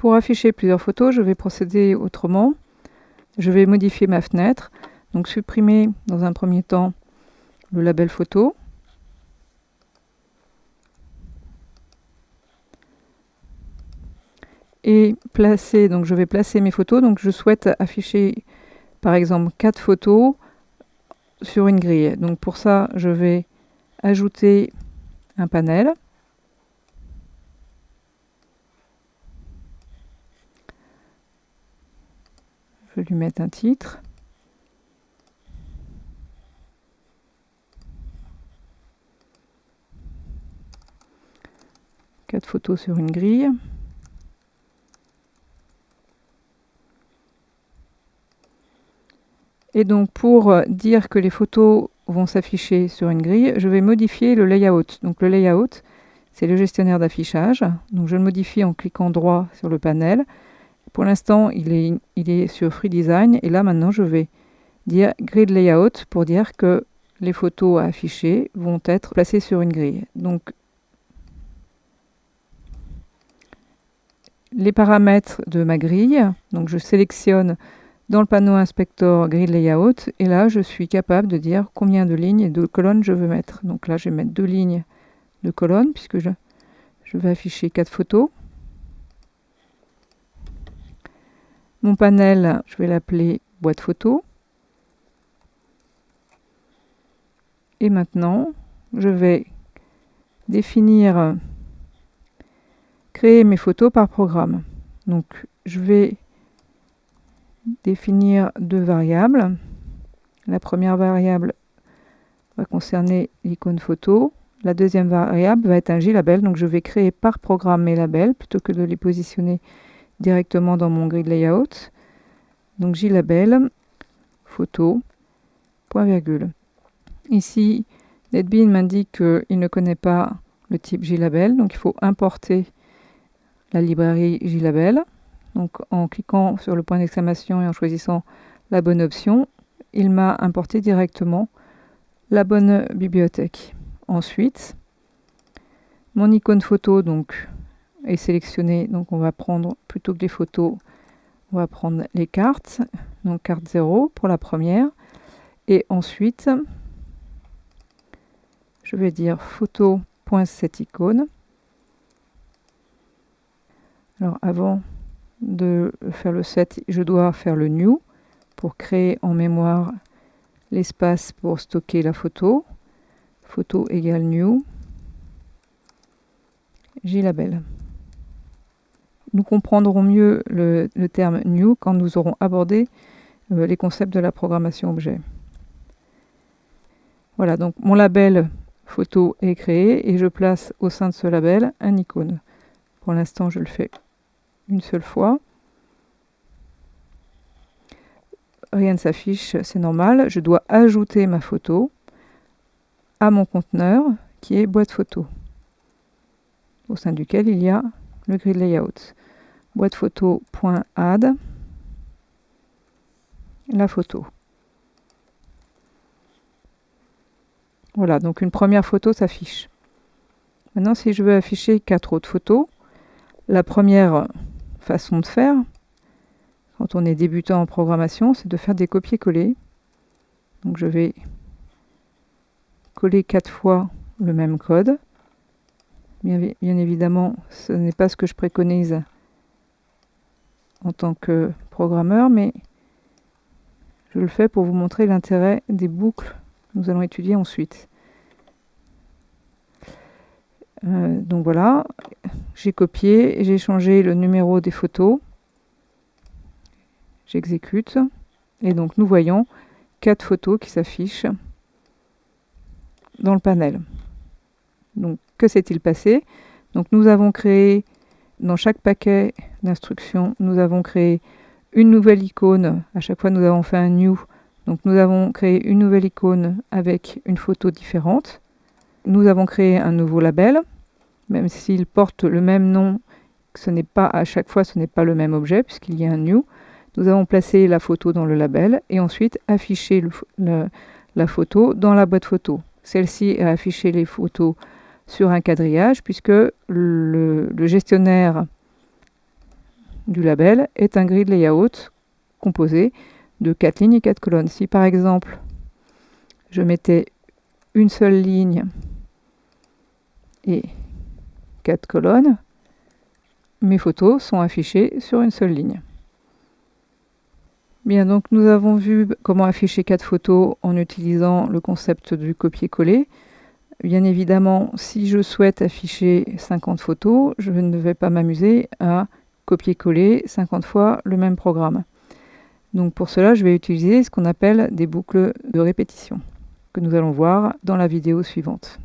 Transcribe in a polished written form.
Pour afficher plusieurs photos, je vais procéder autrement. Je vais modifier ma fenêtre. Donc supprimer dans un premier temps le label photo. Et placer, donc je vais placer mes photos. Donc je souhaite afficher par exemple 4 photos sur une grille. Donc pour ça, je vais ajouter un panel. Je vais lui mettre un titre. Quatre photos sur une grille. Et donc pour dire que les photos vont s'afficher sur une grille, je vais modifier le layout. Donc le layout, c'est le gestionnaire d'affichage. Donc je le modifie en cliquant droit sur le panel. Pour l'instant, il est sur Free Design. Et là, maintenant, je vais dire Grid Layout pour dire que les photos à afficher vont être placées sur une grille. Donc les paramètres de ma grille, donc je sélectionne dans le panneau Inspector Grid Layout, et là je suis capable de dire combien de lignes et de colonnes je veux mettre. Donc là je vais mettre 2 lignes de colonnes puisque je vais afficher 4 photos. Mon panel, je vais l'appeler boîte photo. Et maintenant, je vais définir, créer mes photos par programme. Donc je vais définir 2 variables. La première variable va concerner l'icône photo. La deuxième variable va être un JLabel. Donc je vais créer par programme mes labels plutôt que de les positionner directement dans mon grid layout. Donc JLabel, photo, point virgule. Ici, NetBeans m'indique qu'il ne connaît pas le type JLabel. Donc il faut importer la librairie JLabel. Donc en cliquant sur le point d'exclamation et en choisissant la bonne option, il m'a importé directement la bonne bibliothèque. Ensuite, mon icône photo donc, est sélectionnée. Donc on va prendre, plutôt que les photos, on va prendre les cartes. Donc carte 0 pour la première. Et ensuite, je vais dire photo.setIcône. Alors avant de faire le set, je dois faire le new pour créer en mémoire l'espace pour stocker la photo. Photo égale new. JLabel. Nous comprendrons mieux le terme new quand nous aurons abordé les concepts de la programmation objet. Voilà, donc mon label photo est créé et je place au sein de ce label un icône. Pour l'instant, je le fais une seule fois. Rien ne s'affiche, c'est normal. Je dois ajouter ma photo à mon conteneur qui est boîte photo, au sein duquel il y a le grid layout. Boîte photo.add la photo. Voilà, donc une première photo s'affiche. Maintenant, si je veux afficher 4 autres photos, la première façon de faire, quand on est débutant en programmation, c'est de faire des copier-coller. Donc je vais coller 4 fois le même code. Bien évidemment, ce n'est pas ce que je préconise en tant que programmeur, mais je le fais pour vous montrer l'intérêt des boucles que nous allons étudier ensuite. Donc voilà, j'ai copié, j'ai changé le numéro des photos. J'exécute. Et donc nous voyons 4 photos qui s'affichent dans le panel. Donc que s'est-il passé? Donc nous avons créé, dans chaque paquet d'instructions, nous avons créé une nouvelle icône. À chaque fois nous avons fait un new. Donc nous avons créé une nouvelle icône avec une photo différente. Nous avons créé un nouveau label, même s'il porte le même nom, ce n'est pas à chaque fois, ce n'est pas le même objet puisqu'il y a un new. Nous avons placé la photo dans le label et ensuite affiché la photo dans la boîte photo. Celle-ci a affiché les photos sur un quadrillage puisque le gestionnaire du label est un grid layout composé de 4 lignes et 4 colonnes. Si par exemple, je mettais une seule ligne et 4 colonnes, mes photos sont affichées sur une seule ligne. Bien, donc nous avons vu comment afficher 4 photos en utilisant le concept du copier-coller. Bien évidemment, si je souhaite afficher 50 photos, je ne vais pas m'amuser à copier-coller 50 fois le même programme. Donc pour cela, je vais utiliser ce qu'on appelle des boucles de répétition, que nous allons voir dans la vidéo suivante.